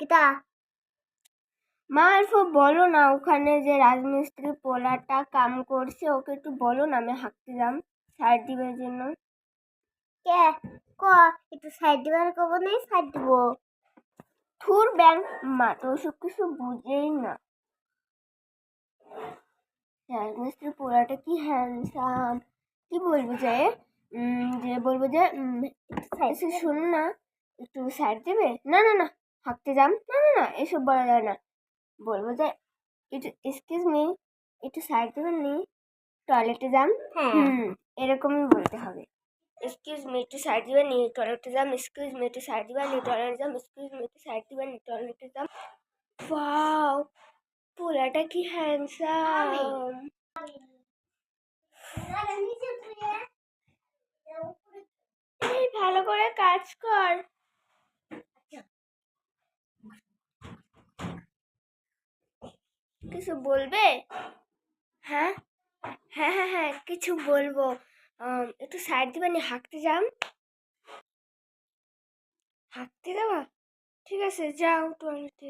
কিতা মা একটু বলো না, ওখানে যে রাজমিস্ত্রি পোলাটা কাম করছে ওকে একটু বলো না, আমি হাঁকতে যাম সাইড দিবার জন্য। কে ক একটু সাইড দিবার কব নেই, সাইড দিব থুর ব্যাংক। মা তো ওসব কিছু বুঝেই না। রাজমিস্ত্রি পোলাটা কি হ্যান্ডসাম, কি বলবো যে বলবো যে শুন না, একটু সাইড দেবে। না না না, হাঁকতে যাম। না না না, এসব বলা যায় না। বলবো যে একটু এক্সকিউজ মি, একটু সাইড দেবেন নি, টয়লেটে যান। এরকমই বলতে হবে। এক্সকিউজ মি, একটু সাইড দিবেন নি, টয়লেটে যাম। এক্সকিউজ মি, একটু সাইড দিবেন নি, টয়লেটে যাম। এক্সকিউজ মি, একটু সাইড দিবেন নি, টয়লেটে যাম। ওয়াও, পোলাটা কি হ্যান্ডসাম। এই ভালো করে কাজ কর। কিছু বলবে? হ্যাঁ হ্যাঁ হ্যাঁ হ্যাঁ, কিছু বলবো। একটু সাইড দিবেন নি, হাঁকতে যাম। হাঁকতে যাবা? ঠিক আছে, যাও টয়লেটে।